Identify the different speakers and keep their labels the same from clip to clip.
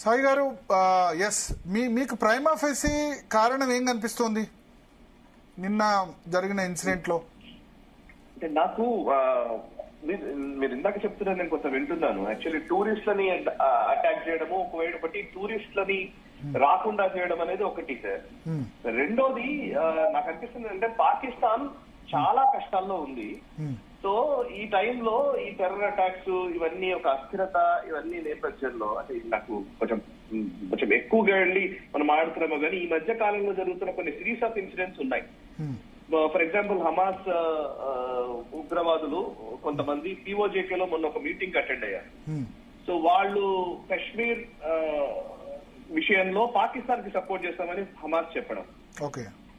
Speaker 1: సాయి గారు, ఎస్ మీకు prima facie కారణం ఏం కనిపిస్తోంది నిన్న జరిగిన ఇన్సిడెంట్ లో?
Speaker 2: అంటే నాకు మీరు ఇందాక చెప్తున్నారు, నేను కొంత వింటున్నాను. యాక్చువల్లీ టూరిస్టులని అటాక్ చేయడము ఒకటి, టూరిస్టులని రాకుండా చేయడం అనేది ఒకటి సార్. రెండోది నాకు అనిపిస్తుంది అంటే పాకిస్తాన్ చాలా కష్టాల్లో ఉంది. సో ఈ టైంలో ఈ టెర్రర్ అటాక్స్ ఇవన్నీ ఒక అస్థిరత ఇవన్నీ నేపథ్యంలో అంటే నాకు కొంచెం ఎక్కువగా వెళ్ళి మనం ఆడుతున్నామో కానీ ఈ మధ్య కాలంలో జరుగుతున్న కొన్ని సిరీస్ ఆఫ్ ఇన్సిడెంట్స్ ఉన్నాయి. ఫర్ ఎగ్జాంపుల్ హమాస్ ఉగ్రవాదులు కొంతమంది పిఓజేకే లో మొన్న ఒక మీటింగ్ అటెండ్ అయ్యారు. సో వాళ్ళు కశ్మీర్ విషయంలో పాకిస్తాన్ కి సపోర్ట్ చేస్తామని హమాస్ చెప్పడం.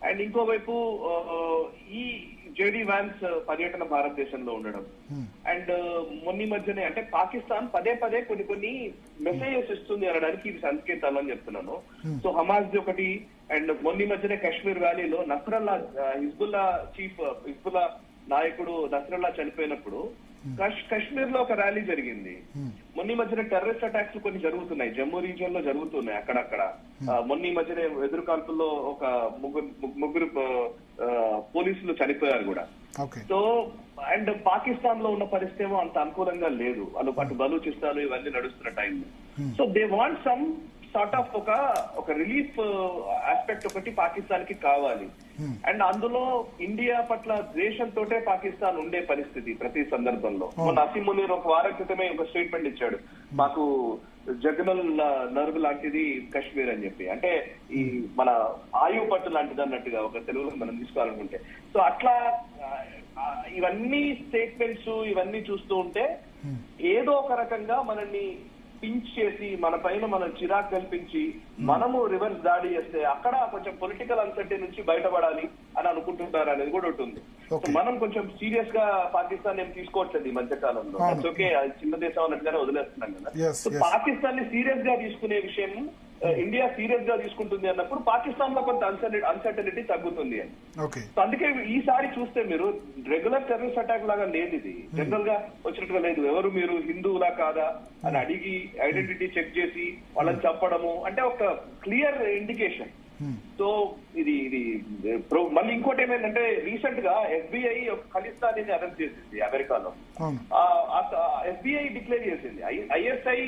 Speaker 2: అండ్ ఇంకోవైపు ఈ జేడీ వ్యాన్స్ పర్యటన భారతదేశంలో ఉండడం. అండ్ మొన్న మధ్యనే అంటే పాకిస్తాన్ పదే పదే కొన్ని మెసేజెస్ ఇస్తుంది అనడానికి ఇది సంకేతాలు అని చెప్తున్నాను. సో హమాస్ ది ఒకటి, అండ్ మొన్న మధ్యనే కాశ్మీర్ వ్యాలీలో నస్రల్లా హిజ్బుల్లా నాయకుడు నస్రల్లా చనిపోయినప్పుడు కాశ్మీర్ లో ఒక ర్యాలీ జరిగింది. మొన్న మధ్యన టెర్రరిస్ట్ అటాక్స్ కొన్ని జరుగుతున్నాయి, జమ్మూ రీజియన్ లో జరుగుతున్నాయి అక్కడక్కడ. మొన్న మధ్యనే ఎదురు కాల్పుల్లో ఒక ముగ్గురు పోలీసులు చనిపోయారు కూడా. సో అండ్ పాకిస్తాన్ లో ఉన్న పరిస్థితి ఏమో అంత అనుకూలంగా లేదు. వాళ్ళు అటు బలూచిస్తాన్ ఇవన్నీ నడుస్తున్న టైంలో. So they want some sort of ఒక రిలీఫ్ ఆస్పెక్ట్ ఒకటి పాకిస్తాన్ కి కావాలి. అండ్ అందులో ఇండియా పట్ల ద్వేషంతో పాకిస్తాన్ ఉండే పరిస్థితి ప్రతి సందర్భంలో. మన అసీం మునీర్ ఒక వారం క్రితమే ఒక స్టేట్మెంట్ ఇచ్చాడు, మాకు జగనల్ నర్వ్ లాంటిది కాశ్మీర్ అని చెప్పి. అంటే ఈ మన ఆయువు పట్టు లాంటిది అన్నట్టుగా ఒక తెలుగులో మనం తీసుకోవాలనుకుంటే. సో అట్లా ఇవన్నీ స్టేట్మెంట్స్ ఇవన్నీ చూస్తూ ఉంటే ఏదో ఒక రకంగా మనల్ని పించ్ చేసి మన పైన మనం చిరాకు కల్పించి మనము రివర్స్ దాడి చేస్తే అక్కడ కొంచెం పొలిటికల్ అన్సర్టీ నుంచి బయటపడాలి అని అనుకుంటున్నారు అనేది కూడా ఉంటుంది. మనం కొంచెం సీరియస్ గా పాకిస్తాన్ ఏం తీసుకోవట్లేదు ఈ మధ్య కాలంలో. ఓకే, చిన్న దేశం అన్నట్టుగానే వదిలేస్తున్నాం కదా. సో పాకిస్తాన్ ని సీరియస్ గా తీసుకునే విషయం ఇండియా సీరియస్ గా తీసుకుంటుంది అన్నప్పుడు పాకిస్తాన్ లో కొంత అన్సర్టనిటీ తగ్గుతుంది అని. సో అందుకే ఈసారి చూస్తే మీరు రెగ్యులర్ టెర్రరిస్ట్ అటాక్ లాగా లేదు, ఇది జనరల్ గా వచ్చినట్టుగా లేదు. ఎవరు మీరు హిందువులా కాదా అని అడిగి ఐడెంటిటీ చెక్ చేసి వాళ్ళని చంపడము అంటే ఒక క్లియర్ ఇండికేషన్. సో ఇది మళ్ళీ ఇంకోటి ఏమైందంటే రీసెంట్ గా FBI ఖలిస్తాన్ ని అరెస్ట్ చేసింది అమెరికాలో. FBI డిక్లేర్ చేసింది ISI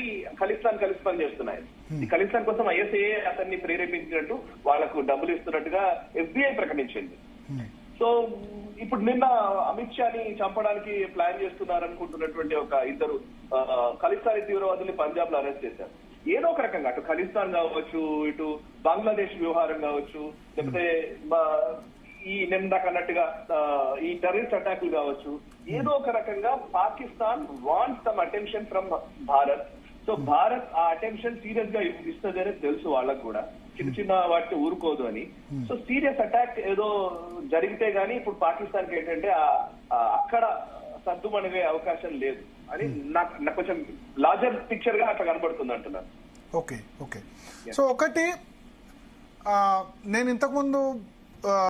Speaker 2: ఖలిస్తాన్ చేస్తున్నాయి. ఈ ఖలిస్తాన్ కోసం ISI అతన్ని ప్రేరేపించినట్టు వాళ్లకు డబ్బులు ఇస్తున్నట్టుగా FBI ప్రకటించింది. సో ఇప్పుడు నిన్న అమిత్ షాని చంపడానికి ప్లాన్ చేస్తున్నారనుకుంటున్నటువంటి ఒక ఇద్దరు ఖలిస్తానీ తీవ్రవాదుల్ని పంజాబ్ లో అరెస్ట్ చేశారు. ఏదో ఒక రకంగా అటు ఖలిస్తాన్ కావచ్చు, ఇటు బంగ్లాదేశ్ వ్యవహారం కావచ్చు, లేకపోతే ఈ నిందాక అన్నట్టుగా ఈ టెర్రరిస్ట్ అటాక్లు కావచ్చు, ఏదో ఒక రకంగా Pakistan wants some attention from Bharat. So Bharat ఆ అటెన్షన్ సీరియస్ గా ఇస్తుంది అనేది తెలుసు వాళ్ళకు కూడా, చిన్న వాటిని ఊరుకోదు అని. సో సీరియస్ అటాక్ ఏదో జరిగితే గానీ ఇప్పుడు పాకిస్తాన్ కి ఏంటంటే అక్కడ సర్దుమణిగే అవకాశం లేదు అని నాకు కొంచెం లార్జర్ పిక్చర్ గా అట్లా కనబడుతుంది అంటున్నాను.
Speaker 1: ఓకే. సో ఒకటి నేను ఇంతకుముందు